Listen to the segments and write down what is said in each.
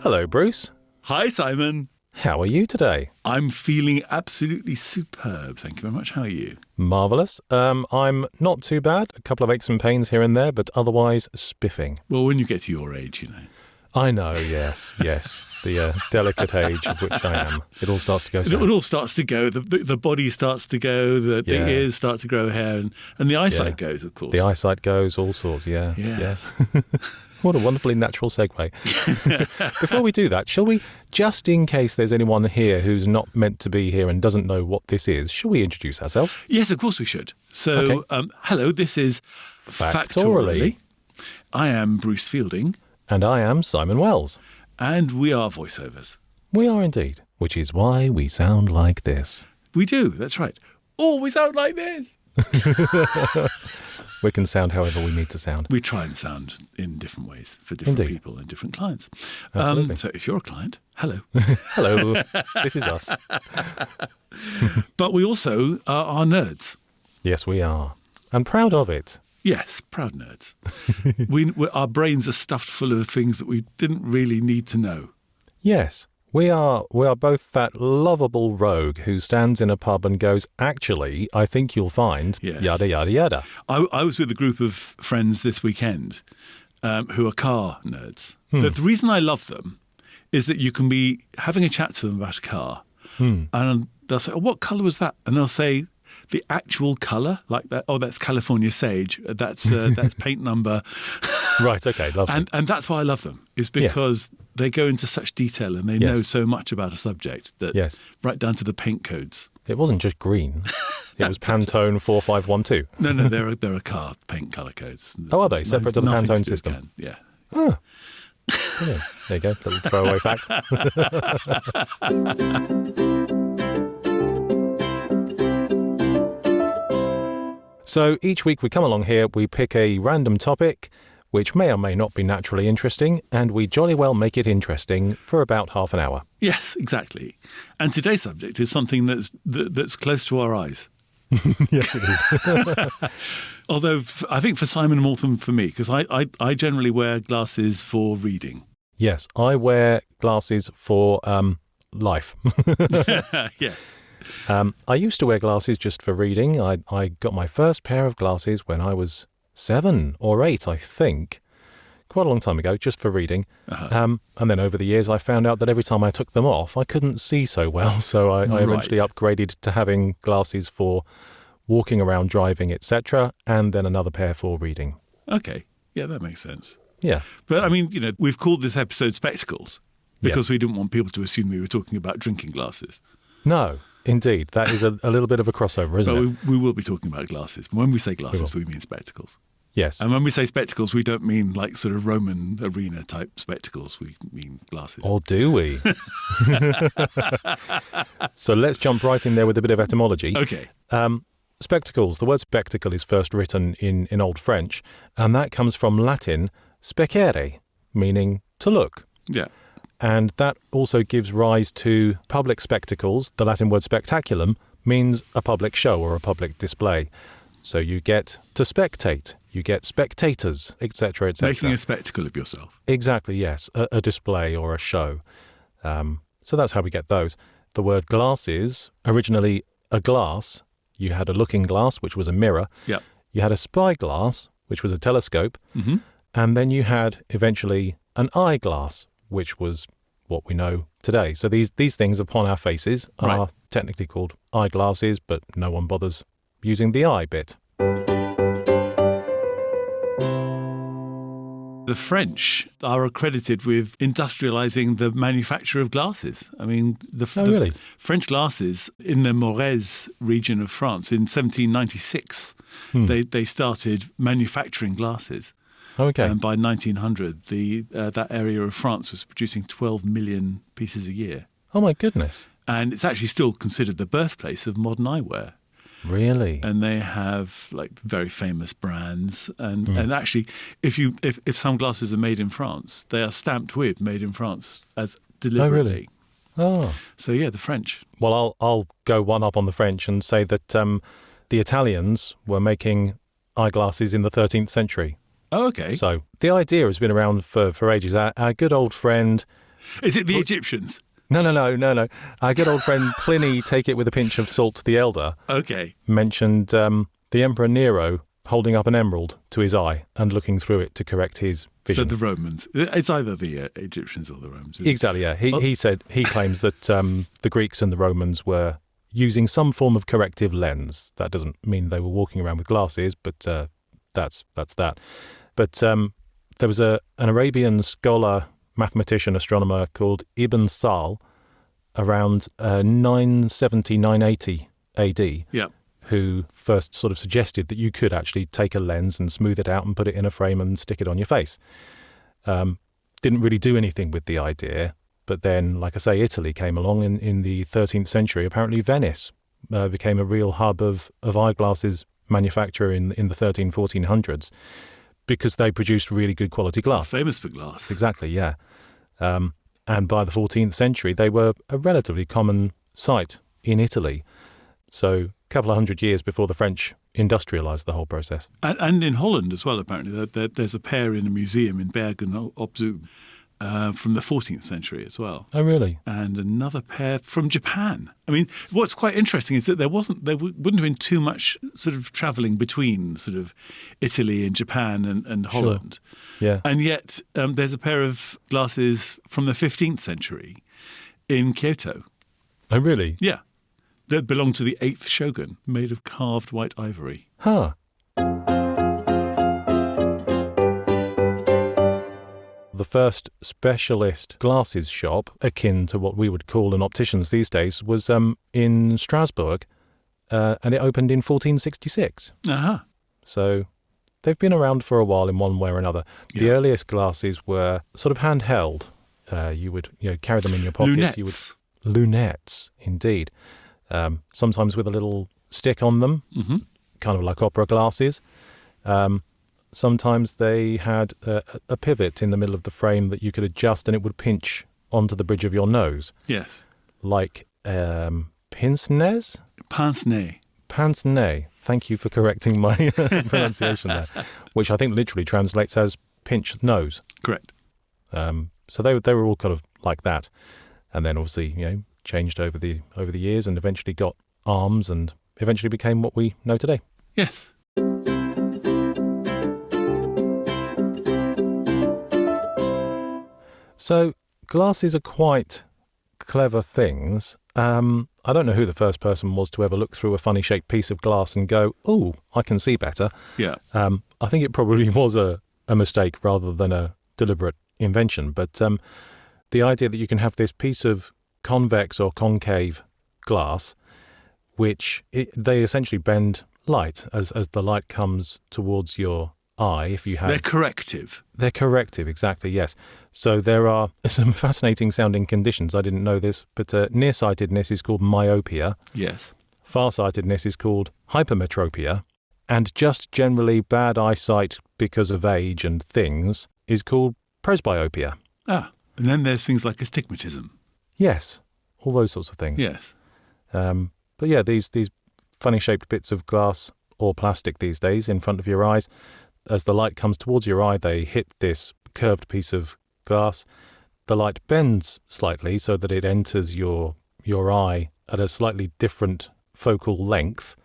Hello, Bruce. Hi, Simon. How are you today? I'm feeling absolutely superb. Thank you very much. How are you? Marvellous. I'm not too bad. A couple of aches and pains here and there, but otherwise spiffing. Well, when you get to your age, you know. I know, yes. The delicate age of which I am. It all starts to go south. It all starts to go. The body starts to go. The ears start to grow hair. And the eyesight goes, of course. The eyesight goes, all sorts, yes. What a wonderfully natural segue. Before we do that, shall we, just in case there's anyone here who's not meant to be here and doesn't know what this is, shall we introduce ourselves? Yes, of course we should. So, hello, this is Factoraly. I am Bruce Fielding. And I am Simon Wells. And we are voiceovers. We are indeed, which is why we sound like this. We do, that's right. Oh, we sound like this. We can sound however we need to sound. We try and sound in different ways for different people and different clients. Absolutely. So if you're a client, hello. Hello, this is us. But we also are nerds. Yes, we are. And proud of it. Yes, proud nerds. Our brains are stuffed full of things that we didn't really need to know. Yes, we are both that lovable rogue who stands in a pub and goes, actually, I think you'll find, yada, yada, yada. I was with a group of friends this weekend who are car nerds. But the reason I love them is that you can be having a chat to them about a car and they'll say, oh, what colour was that? And they'll say, the actual colour, like that. Oh, that's California sage. That's paint number. Right. Okay. Lovely. And that's why I love them. Is because they go into such detail and they know so much about a subject that right down to the paint codes. It wasn't just green. It was Pantone 4512. No, there are car paint colour codes. Oh, are they separate to the Pantone system? Yeah. Oh. Brilliant. There you go. Little throwaway fact. So each week we come along here, we pick a random topic, which may or may not be naturally interesting, and we jolly well make it interesting for about half an hour. Yes, exactly. And today's subject is something that's close to our eyes. Yes, it is. Although I think for Simon more than for me, because I generally wear glasses for reading. Yes, I wear glasses for life. Yes. I used to wear glasses just for reading. I got my first pair of glasses when I was 7 or 8, I think. Quite a long time ago, just for reading. And then over the years, I found out that every time I took them off, I couldn't see so well. So I eventually upgraded to having glasses for walking around, driving, etc. And then another pair for reading. Okay. Yeah, that makes sense. Yeah. But I mean, we've called this episode Spectacles because we didn't want people to assume we were talking about drinking glasses. No. Indeed, that is a little bit of a crossover, isn't it? We will be talking about glasses. When we say glasses, we mean spectacles. Yes. And when we say spectacles, we don't mean like sort of Roman arena type spectacles. We mean glasses. Or do we? So let's jump right in there with a bit of etymology. Okay. Spectacles. The word spectacle is first written in Old French, and that comes from Latin specere, meaning to look. Yeah. And that also gives rise to public spectacles. The Latin word spectaculum means a public show or a public display. So you get to spectate, you get spectators, etc., etc. Making a spectacle of yourself. Exactly, yes. A display or a show. So that's how we get those. The word glasses, originally a glass. You had a looking glass, which was a mirror. Yeah. You had a spyglass, which was a telescope. Mm-hmm. And then you had eventually an eyeglass, which was what we know today. So these things upon our faces are technically called eyeglasses, but no one bothers using the eye bit. The French are accredited with industrializing the manufacture of glasses. I mean, the French glasses in the Morez region of France in 1796, they started manufacturing glasses. Okay. And by 1900, that area of France was producing 12 million pieces a year. Oh, my goodness. And it's actually still considered the birthplace of modern eyewear. Really? And they have like very famous brands. And actually, if some glasses are made in France, they are stamped with made in France as deliberately. Oh, really? Oh. So, yeah, the French. Well, I'll go one up on the French and say that the Italians were making eyeglasses in the 13th century. Oh, okay. So the idea has been around for ages. Our good old friend Is it the Egyptians? No. Our good old friend Pliny, take it with a pinch of salt the elder, Okay. mentioned the Emperor Nero holding up an emerald to his eye and looking through it to correct his vision. So the Romans. It's either the Egyptians or the Romans. Isn't Exactly, yeah. He claims that the Greeks and the Romans were using some form of corrective lens. That doesn't mean they were walking around with glasses, but that's that. But there was an Arabian scholar, mathematician, astronomer called Ibn Sal around 970, 980 AD. Yeah. Who first sort of suggested that you could actually take a lens and smooth it out and put it in a frame and stick it on your face. Didn't really do anything with the idea, but then, like I say, Italy came along in the 13th century. Apparently Venice became a real hub of eyeglasses manufacture in the 1400s because they produced really good quality glass. Famous for glass. Exactly, yeah. And by the 14th century, they were a relatively common sight in Italy. So a couple of hundred years before the French industrialised the whole process. And in Holland as well, apparently. There's a pair in a museum in Bergen op Zoom from the 14th century as well. Oh, really? And another pair from Japan. I mean, what's quite interesting is that there wouldn't have been too much sort of travelling between sort of Italy and Japan and Holland. Sure. Yeah. And yet there's a pair of glasses from the 15th century in Kyoto. Oh, really? Yeah. That belonged to the 8th shogun, made of carved white ivory. Huh. The first specialist glasses shop, akin to what we would call an optician's these days, was in Strasbourg, and it opened in 1466. Aha. So they've been around for a while in one way or another. The earliest glasses were sort of handheld. You would carry them in your pocket. Lunettes. Lunettes, indeed. Sometimes with a little stick on them, kind of like opera glasses. Sometimes they had a pivot in the middle of the frame that you could adjust and it would pinch onto the bridge of your nose. Yes. Like pince-nez? Pince-nez. Pince-nez. Thank you for correcting my pronunciation there, which I think literally translates as pinch nose. Correct. So they were all kind of like that. And then obviously, changed over the years and eventually got arms and eventually became what we know today. Yes. So glasses are quite clever things. I don't know who the first person was to ever look through a funny shaped piece of glass and go, "Oh, I can see better." Yeah. I think it probably was a mistake rather than a deliberate invention. But the idea that you can have this piece of convex or concave glass, which they essentially bend light as the light comes towards your eye. If you have, They're corrective. They're corrective, exactly, yes. So there are some fascinating sounding conditions. I didn't know this, but nearsightedness is called myopia. Yes. Farsightedness is called hypermetropia. And just generally bad eyesight because of age and things is called presbyopia. Ah, and then there's things like astigmatism. Yes, all those sorts of things. Yes. But yeah, these funny shaped bits of glass or plastic these days in front of your eyes, as the light comes towards your eye, they hit this curved piece of glass. The light bends slightly so that it enters your eye at a slightly different focal length,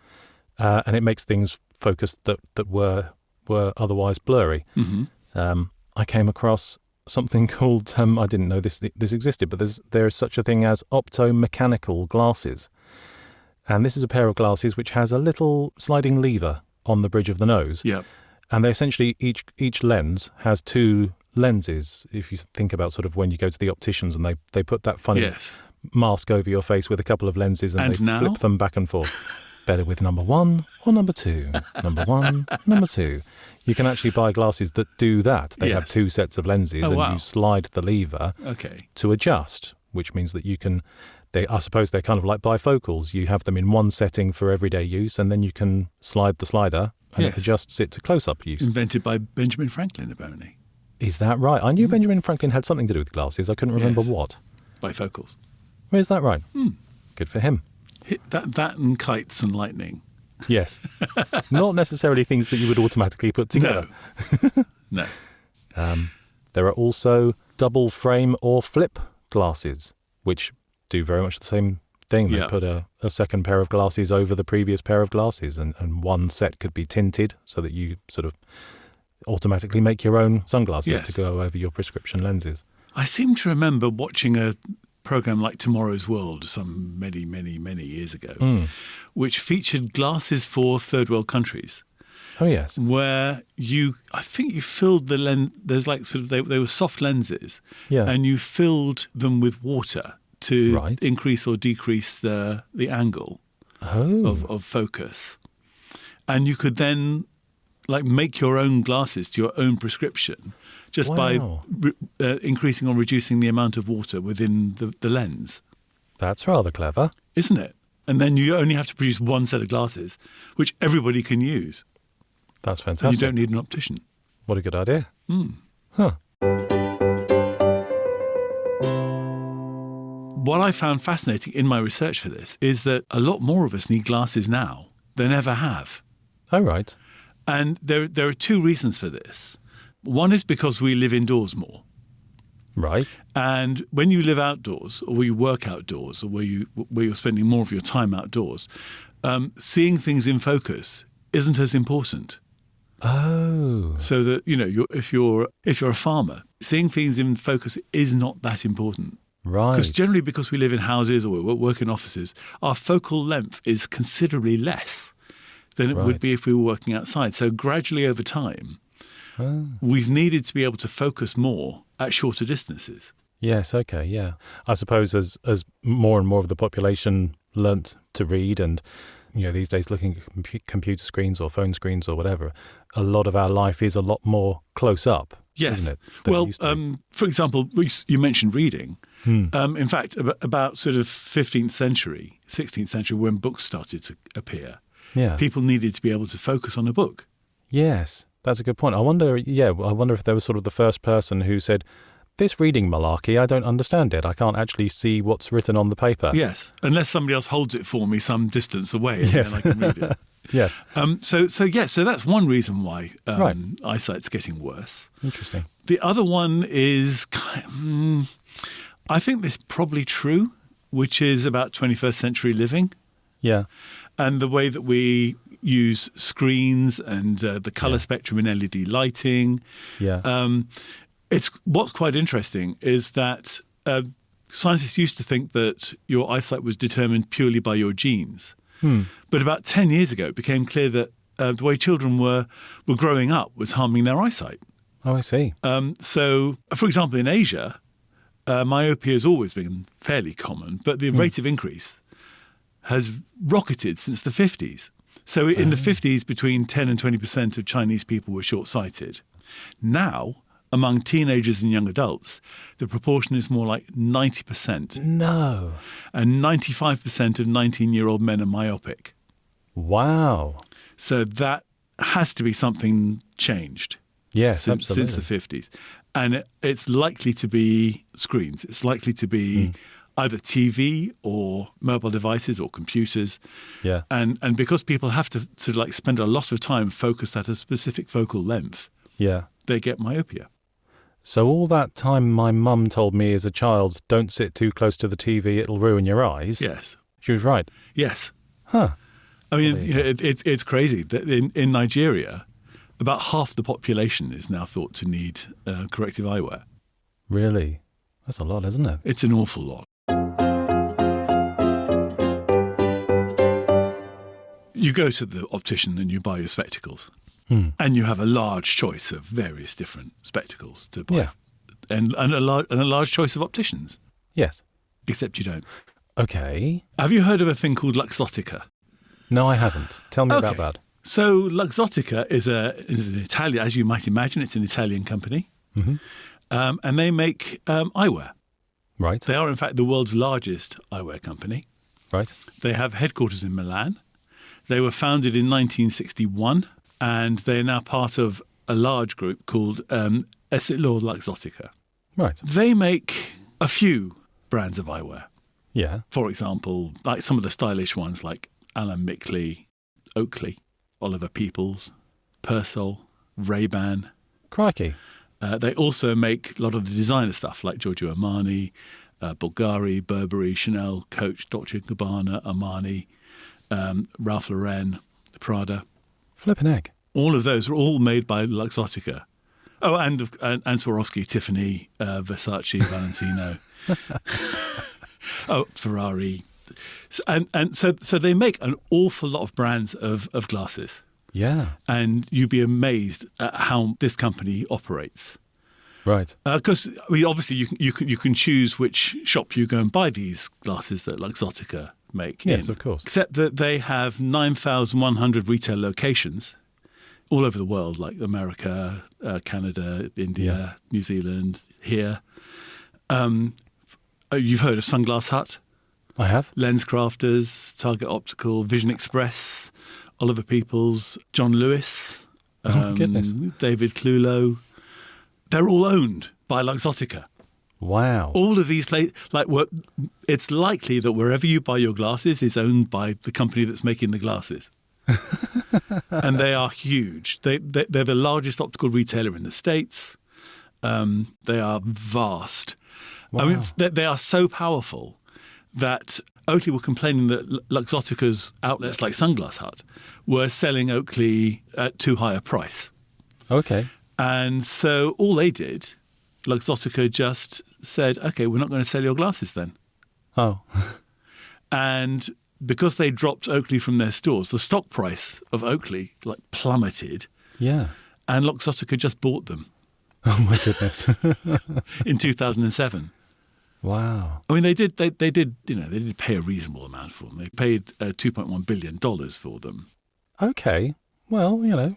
and it makes things focus that were otherwise blurry. Mm-hmm. I came across something called, I didn't know this existed, but there is such a thing as optomechanical glasses. And this is a pair of glasses which has a little sliding lever on the bridge of the nose. Yeah. And they essentially, each lens has two lenses. If you think about sort of when you go to the opticians and they put that funny mask over your face with a couple of lenses and they flip them back and forth. Better with number one or number two? Number one, number two. You can actually buy glasses that do that. They have two sets of lenses you slide the lever to adjust, which means that you can, I suppose they're kind of like bifocals. You have them in one setting for everyday use and then you can slide the slider and it adjusts it to close-up use. Invented by Benjamin Franklin, apparently. Is that right? I knew Benjamin Franklin had something to do with glasses. I couldn't remember what. Bifocals. Is that right? Good for him. That and kites and lightning. Yes. Not necessarily things that you would automatically put together. No. There are also double frame or flip glasses, which do very much the same thing. They put a second pair of glasses over the previous pair of glasses, and one set could be tinted so that you sort of automatically make your own sunglasses to go over your prescription lenses. I seem to remember watching a program like Tomorrow's World some many, many, many years ago, which featured glasses for third world countries. Oh, yes. Where I think you filled the lens, there's like sort of, they were soft lenses, and you filled them with water to increase or decrease the angle of focus. And you could then like make your own glasses to your own prescription just by increasing or reducing the amount of water within the lens. That's rather clever. Isn't it? And then you only have to produce one set of glasses, which everybody can use. That's fantastic. And you don't need an optician. What a good idea. What I found fascinating in my research for this is that a lot more of us need glasses now than ever have. Oh, right. And there are two reasons for this. One is because we live indoors more. Right. And when you live outdoors, or where you work outdoors, or where you're spending more of your time outdoors, seeing things in focus isn't as important. Oh. So that, you know, if you're a farmer, seeing things in focus is not that important. Right. Because generally, because we live in houses or we work in offices, our focal length is considerably less than it would be if we were working outside. So gradually over time, we've needed to be able to focus more at shorter distances. Yes, okay, yeah. I suppose as more and more of the population learnt to read and, you know, these days looking at computer screens or phone screens or whatever, a lot of our life is a lot more close up, isn't it? Well, for example, you mentioned reading. In fact, about sort of 15th century, 16th century, when books started to appear, people needed to be able to focus on a book. Yes, that's a good point. I wonder if there was sort of the first person who said, this reading malarkey, I don't understand it. I can't actually see what's written on the paper. Yes, unless somebody else holds it for me some distance away, and then I can read it. Yeah. So that's one reason why eyesight's getting worse. Interesting. The other one is, I think this is probably true, which is about 21st century living. Yeah. And the way that we use screens and the colour spectrum in LED lighting. Yeah. It's what's quite interesting is that scientists used to think that your eyesight was determined purely by your genes. But about 10 years ago, it became clear that the way children were growing up was harming their eyesight. Oh, I see. So, for example, in Asia, myopia has always been fairly common, but the rate of increase has rocketed since the 50s. So in the 50s, between 10 and 20% of Chinese people were short-sighted. Now, among teenagers and young adults, the proportion is more like 90%. No. And 95% of 19-year-old men are myopic. Wow. So that has to be something changed. Yes, absolutely. Since the 50s. And it's likely to be screens. It's likely to be either TV or mobile devices or computers. Yeah. And because people have to sort of like spend a lot of time focused at a specific focal length, they get myopia. So all that time my mum told me as a child, don't sit too close to the TV, it'll ruin your eyes. Yes. She was right. Yes. Huh. I mean, it's crazy that in Nigeria, about half the population is now thought to need corrective eyewear. Really? That's a lot, isn't it? It's an awful lot. You go to the optician and you buy your spectacles. And you have a large choice of various different spectacles to buy. Yeah. And a large choice of opticians. Yes. Except you don't. Okay. Have you heard of a thing called Luxottica? No, I haven't. Tell me about that. So Luxottica is an Italian, as you might imagine, it's an Italian company. And they make eyewear. Right. They are, in fact, the world's largest eyewear company. Right. They have headquarters in Milan. They were founded in 1961. And they are now part of a large group called Essilor Luxottica. Right. They make a few brands of eyewear. Yeah. For example, like some of the stylish ones like Alan Mickley, Oakley, Oliver Peoples, Persol, Ray-Ban. Crikey. They also make a lot of the designer stuff like Giorgio Armani, Bulgari, Burberry, Chanel, Coach, Dolce & Gabbana, Armani, Ralph Lauren, Prada. Flippin' egg. All of those are all made by Luxottica. Oh, and Swarovski, Tiffany, Versace, Valentino. Oh, Ferrari. And so they make an awful lot of brands of glasses. Yeah. And you'd be amazed at how this company operates. Right. Because obviously you can choose which shop you go and buy these glasses that Luxottica make. Yes, of course. Except that they have 9,100 retail locations all over the world, like America, Canada, India, New Zealand, here. You've heard of Sunglass Hut? I have. Lens Crafters, Target Optical, Vision Express, Oliver Peoples, John Lewis, Oh, goodness. David Clulow. They're all owned by Luxottica. Wow. All of these places, it's likely that wherever you buy your glasses is owned by the company that's making the glasses. And they are huge. They're the largest optical retailer in the States. They are vast. Wow. I mean, they are so powerful that Oakley were complaining that Luxottica's outlets like Sunglass Hut were selling Oakley at too high a price. Okay. And so all they did, Luxottica just said, OK, we're not going to sell your glasses then. Oh. And because they dropped Oakley from their stores, the stock price of Oakley plummeted. Yeah. And Luxottica just bought them. Oh, my goodness. In 2007. Wow. I mean, they did pay a reasonable amount for them. They paid $2.1 billion for them. Okay. Well, I'm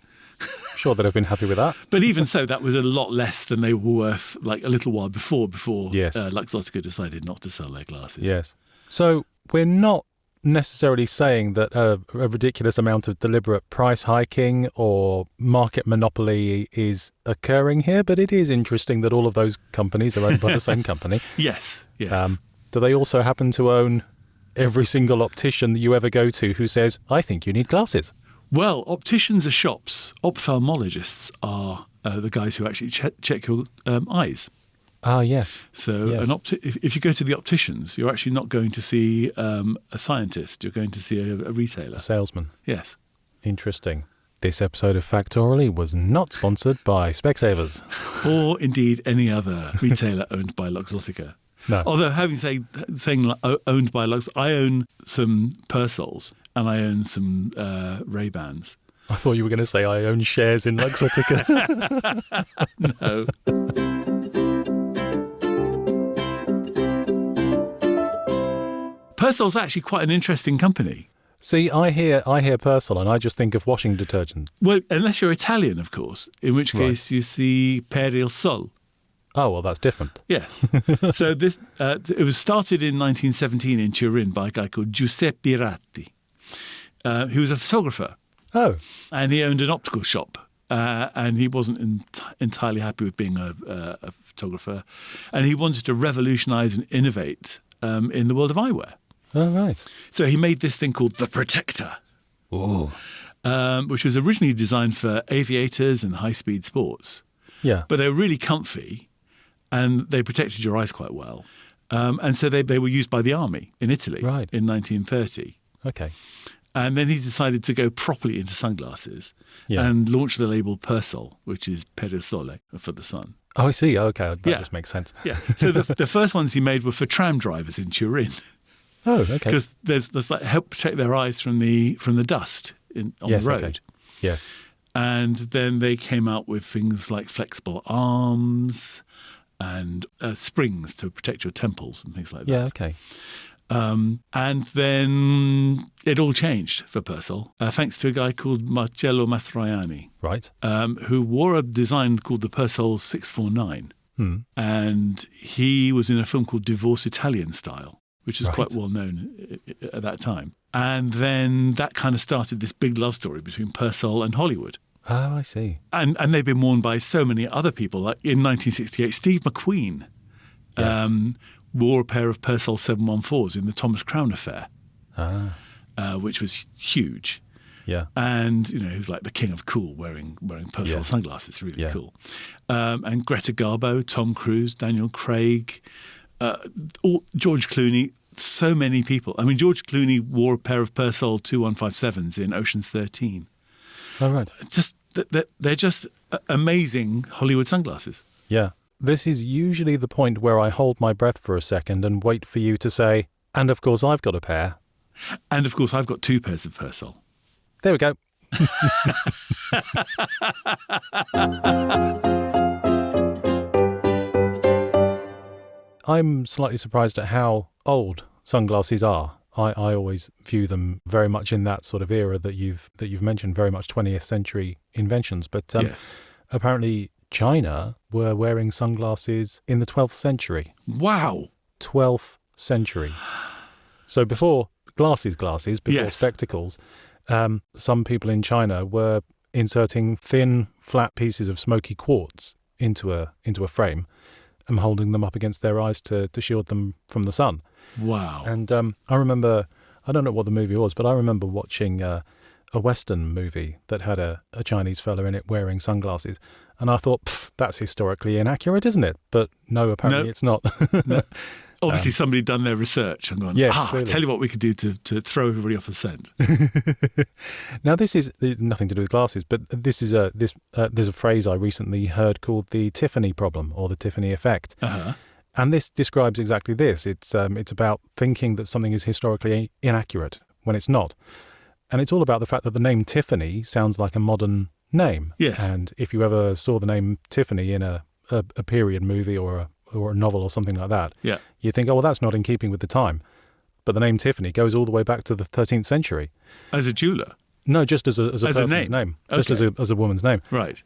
sure they'd have been happy with that. But even so, that was a lot less than they were worth a little while before Yes. Luxottica decided not to sell their glasses. Yes. So we're not necessarily saying that a ridiculous amount of deliberate price hiking or market monopoly is occurring here, but it is interesting that all of those companies are owned by the same company. Yes. Do they also happen to own every single optician that you ever go to who says, I think you need glasses? Well, opticians are shops. Ophthalmologists are the guys who actually check your eyes. Ah, yes. So Yes. if you go to the opticians, you're actually not going to see a scientist. You're going to see a retailer. A salesman. Yes. Interesting. This episode of Factoraly was not sponsored by Specsavers. Or indeed any other retailer owned by Luxottica. No. Although saying owned by Lux, I own some Persols and I own some Ray-Bans. I thought you were going to say I own shares in Luxottica. No. Persol's actually quite an interesting company. See, I hear Persol and I just think of washing detergent. Well, unless you're Italian, of course, in which case you see Per il Sol. Oh, well, that's different. Yes. So this it was started in 1917 in Turin by a guy called Giuseppe Ratti, who was a photographer. Oh. And he owned an optical shop. And he wasn't entirely happy with being a photographer. And he wanted to revolutionise and innovate in the world of eyewear. Oh, right. So he made this thing called the Protector, which was originally designed for aviators and high-speed sports. Yeah. But they were really comfy and they protected your eyes quite well. And so they were used by the army in Italy in 1930. Okay. And then he decided to go properly into sunglasses and launch the label Persol, which is Per il Sole, for the sun. Oh, I see. Okay. That just makes sense. Yeah. So the first ones he made were for tram drivers in Turin. Oh, okay. Because there's help protect their eyes from the dust on the road. Okay. Yes. And then they came out with things like flexible arms and springs to protect your temples and things like that. Yeah, okay. And then it all changed for Persol, thanks to a guy called Marcello Mastroianni, Right. who wore a design called the Persol 649. And he was in a film called Divorce Italian Style, which is quite well known at that time. And then that kind of started this big love story between Persol and Hollywood. Oh, I see. And they've been worn by so many other people. Like in 1968, Steve McQueen wore a pair of Persol 714s in the Thomas Crown affair, which was huge. Yeah. And, he was like the king of cool, wearing personal sunglasses, really cool. And Greta Garbo, Tom Cruise, Daniel Craig, George Clooney, so many people. I mean, George Clooney wore a pair of Persol 2157s in Ocean's 13. Oh, right. They're just amazing Hollywood sunglasses. Yeah. This is usually the point where I hold my breath for a second and wait for you to say, and of course I've got a pair. And of course I've got 2 pairs of Persol. There we go. I'm slightly surprised at how old sunglasses are. I always view them very much in that sort of era that you've mentioned, very much 20th century inventions. But Yes. apparently China were wearing sunglasses in the 12th century. Wow. 12th century. So before glasses, before Yes. spectacles, some people in China were inserting thin, flat pieces of smoky quartz into a frame and holding them up against their eyes to shield them from the sun. Wow. And I remember, I don't know what the movie was, but I remember watching a Western movie that had a Chinese fella in it wearing sunglasses. And I thought, that's historically inaccurate, isn't it? But no, apparently it's not. No. Obviously, somebody done their research and gone, clearly. tell you what we could do to throw everybody off the scent. Now, this is nothing to do with glasses, but there's a phrase I recently heard called the Tiffany problem or the Tiffany effect. Uh-huh. And this describes exactly this. It's about thinking that something is historically inaccurate when it's not. And it's all about the fact that the name Tiffany sounds like a modern name. Yes. And if you ever saw the name Tiffany in a period movie or a novel or something like that, Yeah. you think, oh, well, that's not in keeping with the time. But the name Tiffany goes all the way back to the 13th century. As a jeweller? No, just as a person's name. Just Okay. as a woman's name. Right.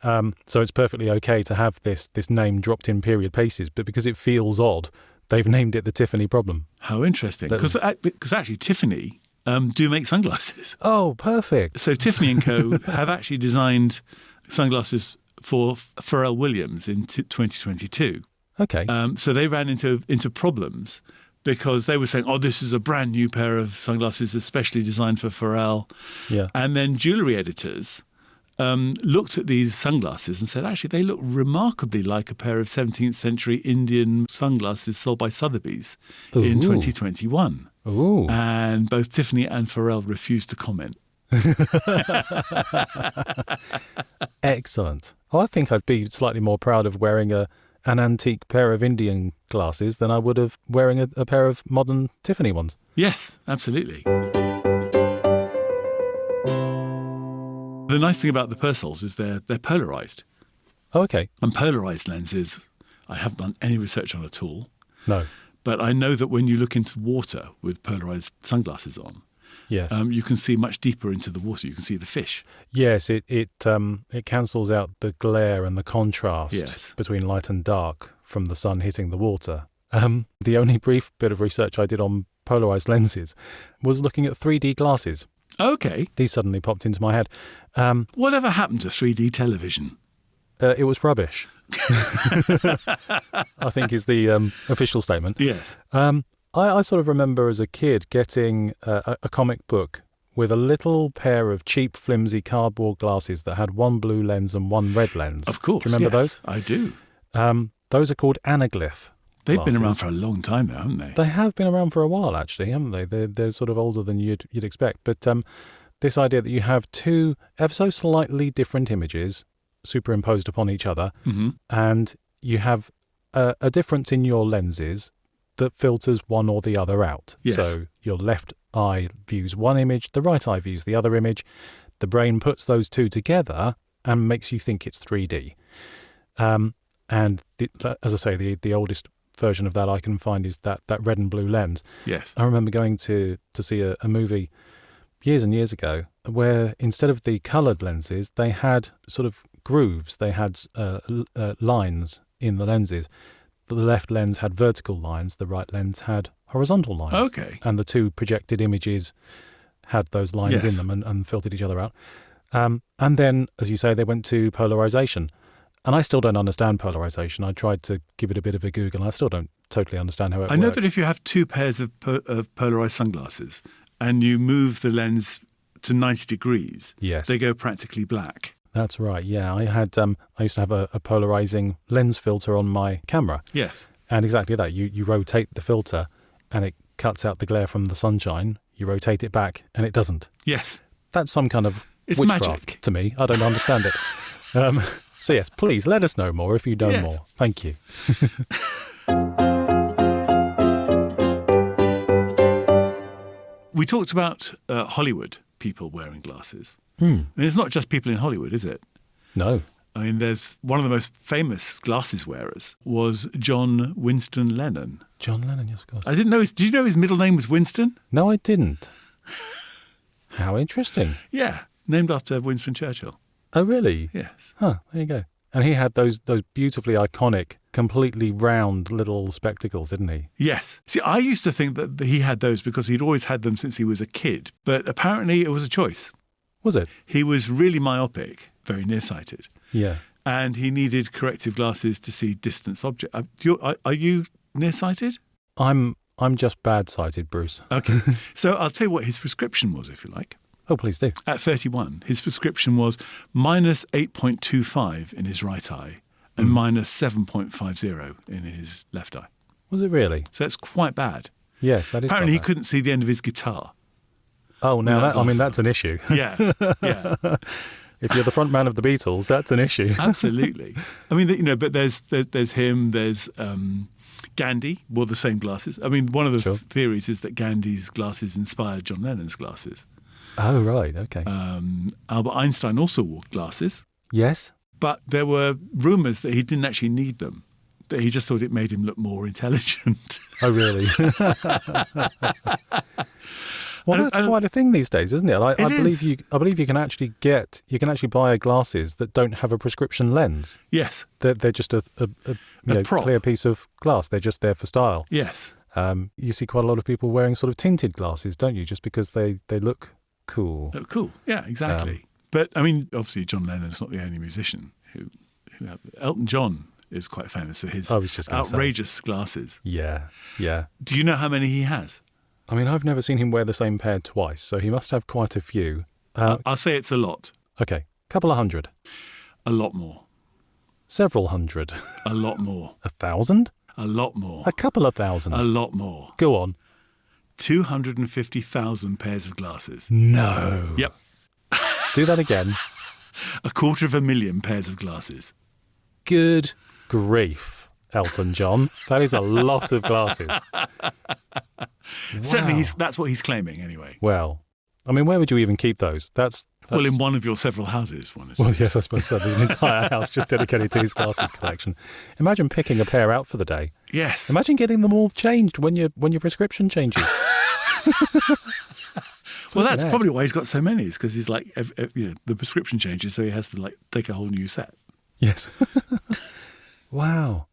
So it's perfectly okay to have this name dropped in period pieces, but because it feels odd, they've named it the Tiffany problem. How interesting. Because actually Tiffany do make sunglasses. Oh, perfect. So Tiffany & Co. have actually designed sunglasses for Pharrell Williams in 2022. Okay. So they ran into problems because they were saying, oh, this is a brand new pair of sunglasses especially designed for Pharrell. Yeah. And then jewellery editors looked at these sunglasses and said, actually, they look remarkably like a pair of 17th century Indian sunglasses sold by Sotheby's in 2021. Ooh. And both Tiffany and Pharrell refused to comment. Excellent. Oh, I think I'd be slightly more proud of wearing an antique pair of Indian glasses than I would of wearing a pair of modern Tiffany ones. Yes, absolutely. The nice thing about the Persols is they're polarised. Oh, okay. And polarised lenses, I haven't done any research on at all. No. But I know that when you look into water with polarised sunglasses on, Yes. you can see much deeper into the water. You can see the fish. Yes, it cancels out the glare and the contrast Yes. between light and dark from the sun hitting the water. The only brief bit of research I did on polarised lenses was looking at 3D glasses. Okay. These suddenly popped into my head. Whatever happened to 3D television? It was rubbish, I think is the official statement. Yes. I sort of remember as a kid getting a comic book with a little pair of cheap, flimsy cardboard glasses that had one blue lens and one red lens. Of course. Do you remember yes, those? I do. Those are called anaglyph. They've glasses. been around for a long time now, haven't they? They have been around for a while, actually, haven't they? They're sort of older than you'd expect. But this idea that you have two ever so slightly different images superimposed upon each other, Mm-hmm. and you have a difference in your lenses that filters one or the other out. Yes. So your left eye views one image, the right eye views the other image. The brain puts those two together and makes you think it's 3D. And as I say, the oldest version of that I can find is that red and blue lens. Yes. I remember going to see a movie years and years ago where instead of the coloured lenses, they had sort of grooves. They had lines in the lenses. The left lens had vertical lines. The right lens had horizontal lines. Okay. And the two projected images had those lines in Yes. them and filtered each other out. And then, as you say, they went to polarization. And I still don't understand polarization. I tried to give it a bit of a Google. I still don't totally understand how it works. I know that if you have two pairs of polarized sunglasses and you move the lens to 90 degrees, Yes. they go practically black. That's right. Yeah, I used to have a polarizing lens filter on my camera, Yes. and exactly that. You rotate the filter, and it cuts out the glare from the sunshine. You rotate it back, and it doesn't. Yes. That's some kind of It's witchcraft magic. to me. I don't understand it. So yes, please let us know more if you know Yes. more. Thank you. We talked about Hollywood people wearing glasses. Hmm. And it's not just people in Hollywood, is it? No. I mean, there's one of the most famous glasses wearers was John Winston Lennon. John Lennon, yes, of course. I didn't know. Did you know his middle name was Winston? No, I didn't. How interesting. Yeah, named after Winston Churchill. Oh, really? Yes. Huh, there you go. And he had those beautifully iconic, completely round little spectacles, didn't he? Yes. See, I used to think that he had those because he'd always had them since he was a kid. But apparently it was a choice. Was it? He was really myopic, very nearsighted. Yeah. And he needed corrective glasses to see distant objects. Are you nearsighted? I'm just bad-sighted, Bruce. Okay. So I'll tell you what his prescription was, if you like. Oh, please do. At 31, his prescription was minus 8.25 in his right eye and minus 7.50 in his left eye. Was it really? So that's quite bad. Yes, that is. Apparently he quite bad. couldn't see the end of his guitar. Oh, now without glasses that's an issue. Yeah, yeah, If you're the front man of the Beatles, that's an issue. absolutely. I mean, but there's him, there's Gandhi wore the same glasses. I mean, one of the Sure. theories is that Gandhi's glasses inspired John Lennon's glasses. Oh, right. Okay. Albert Einstein also wore glasses, Yes. but there were rumours that he didn't actually need them, that he just thought it made him look more intelligent. Oh, really? Well, that's quite a thing these days, isn't it? I believe you can actually buy glasses that don't have a prescription lens. Yes, They're just a prop. clear piece of glass. They're just there for style. yes. You see quite a lot of people wearing sort of tinted glasses, don't you? Just because they look cool. Oh, cool. Yeah, exactly. But, I mean, obviously John Lennon's not the only musician who Elton John is quite famous for his I was just gonna say. outrageous glasses. Yeah, yeah. Do you know how many he has? I mean, I've never seen him wear the same pair twice, so he must have quite a few. I'll say it's a lot. Okay, couple of hundred. A lot more. Several hundred. A lot more. 1,000? A lot more. A couple of thousand. A lot more. Go on. 250,000 pairs of glasses. No. Yep. Do that again. 250,000 pairs of glasses. Good grief, Elton John. That is a lot of glasses. Certainly, Wow. that's what he's claiming anyway. Well, I mean, where would you even keep those? That's Well, in one of your several houses, one is. Well, yes, I suppose so. There's an entire house just dedicated to his glasses collection. Imagine picking a pair out for the day. Yes. Imagine getting them all changed when your prescription changes. Well, that's heck. probably why he's got so many. Is because he's like, the prescription changes, so he has to like take a whole new set. Yes. Wow.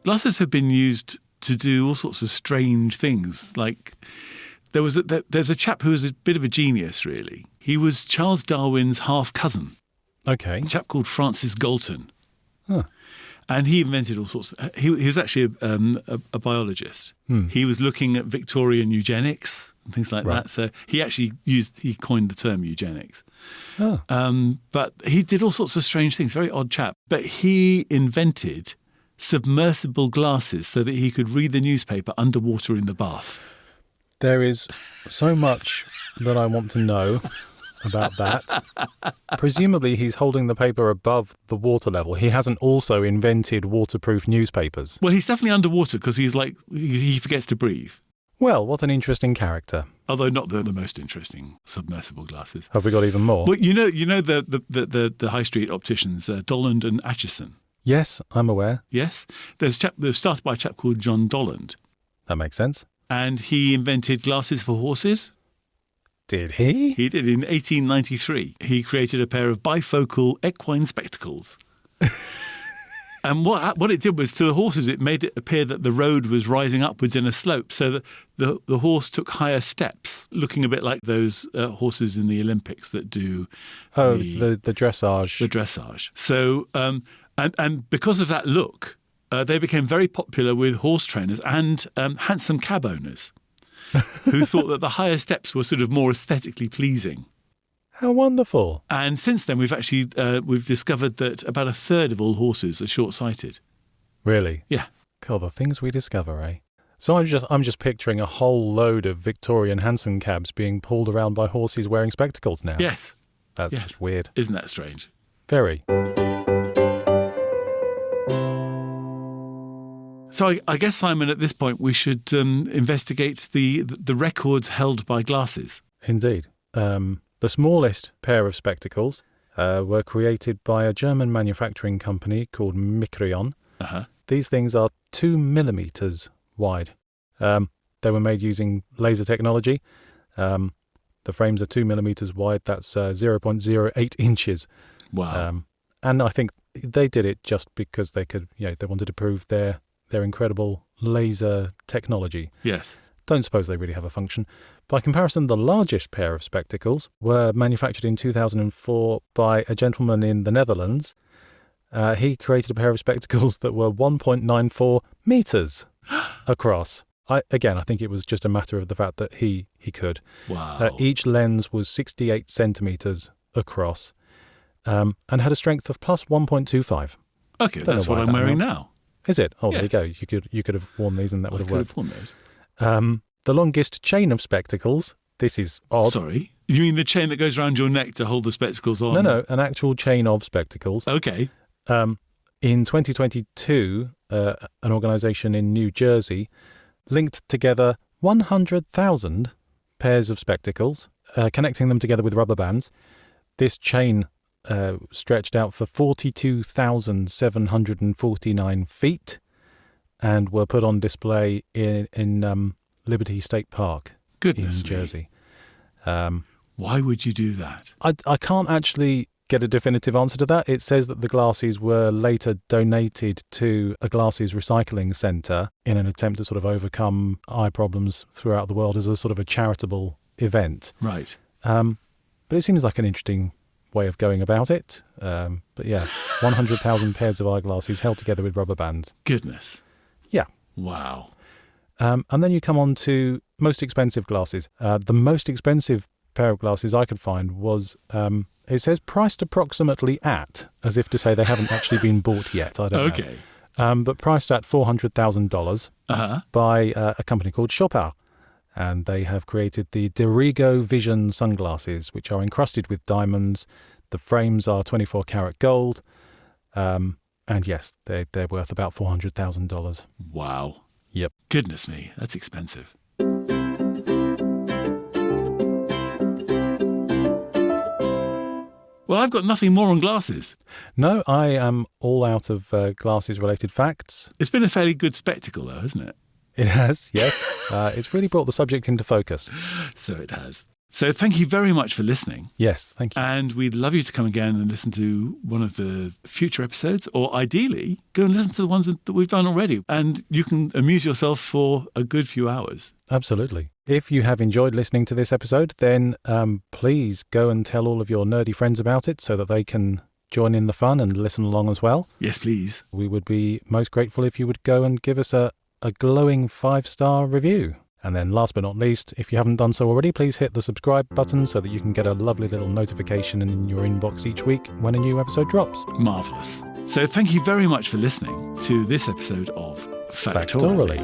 Glasses have been used to do all sorts of strange things. Like there's a chap who was a bit of a genius, really. He was Charles Darwin's half cousin, Okay. a chap called Francis Galton. Huh. And he invented all sorts. He was actually a biologist. He was looking at Victorian eugenics and things like Right. that. So he coined the term eugenics. Oh. But he did all sorts of strange things. Very odd chap. But he invented submersible glasses so that he could read the newspaper underwater in the bath. There is so much that I want to know about that. Presumably he's holding the paper above the water level. He hasn't also invented waterproof newspapers. Well, he's definitely underwater because he's like he forgets to breathe. Well, what an interesting character. Although not the most interesting submersible glasses. Have we got even more? Well, you know the high street opticians, Dolland and Acheson. Yes, I'm aware. Yes, there's a chap that was started by a chap called John Dolland, That makes sense. and he invented glasses for horses. Did he? He did in 1893. He created a pair of bifocal equine spectacles. And what it did was to the horses, it made it appear that the road was rising upwards in a slope, so that the horse took higher steps, looking a bit like those horses in the Olympics that do The dressage. the dressage. So, and because of that look, they became very popular with horse trainers and hansom cab owners who thought that the higher steps were sort of more aesthetically pleasing. How wonderful. And since then, we've discovered that about a third of all horses are short-sighted. Really? Yeah. God, the things we discover, eh? So I'm just picturing a whole load of Victorian hansom cabs being pulled around by horses wearing spectacles now. Yes. That's Yes. just weird. Isn't that strange? Very. So I guess, Simon, at this point, we should investigate the records held by glasses. Indeed. The smallest pair of spectacles were created by a German manufacturing company called Micreon. Uh-huh. These things are 2 millimeters wide. They were made using laser technology. The frames are 2 millimeters wide. That's 0.08 inches. Wow. And I think they did it just because they could, they wanted to prove their incredible laser technology. Yes. Don't suppose they really have a function. By comparison, the largest pair of spectacles were manufactured in 2004 by a gentleman in the Netherlands. He created a pair of spectacles that were 1.94 meters across. I think it was just a matter of the fact that he could. Wow. Each lens was 68 centimeters across and had a strength of plus 1.25. Okay, that's what I'm wearing now. Is it? Oh, Yes. There you go. You could have worn these and that would have worked. I could have worn those. The longest chain of spectacles, this is odd. Sorry? You mean the chain that goes around your neck to hold the spectacles on? No, an actual chain of spectacles. Okay. In 2022, an organisation in New Jersey linked together 100,000 pairs of spectacles, connecting them together with rubber bands. This chain stretched out for 42,749 feet and were put on display in Liberty State Park Goodness in me. Jersey. Why would you do that? I can't actually get a definitive answer to that. It says that the glasses were later donated to a glasses recycling centre in an attempt to sort of overcome eye problems throughout the world as a sort of a charitable event. Right. But it seems like an interesting way of going about it. But yeah, 100,000 pairs of eyeglasses held together with rubber bands. Goodness. Yeah. Wow. And then you come on to most expensive glasses. The most expensive pair of glasses I could find was, it says priced approximately at, as if to say they haven't actually been bought yet. I don't know. Okay. But priced at $400,000 Uh-huh. by a company called Chopin. And they have created the Dirigo Vision sunglasses, which are encrusted with diamonds. The frames are 24 karat gold. And yes, they're worth about $400,000. Wow. Yep. Goodness me, that's expensive. Well, I've got nothing more on glasses. No, I am all out of glasses-related facts. It's been a fairly good spectacle, though, hasn't it? It has, yes. It's really brought the subject into focus. So it has. So thank you very much for listening. Yes, thank you. And we'd love you to come again and listen to one of the future episodes, or ideally, go and listen to the ones that we've done already. And you can amuse yourself for a good few hours. Absolutely. If you have enjoyed listening to this episode, then please go and tell all of your nerdy friends about it so that they can join in the fun and listen along as well. Yes, please. We would be most grateful if you would go and give us a glowing 5-star review. And then last but not least, if you haven't done so already, please hit the subscribe button so that you can get a lovely little notification in your inbox each week when a new episode drops. Marvellous. So thank you very much for listening to this episode of Factoraly.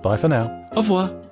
Bye for now. Au revoir.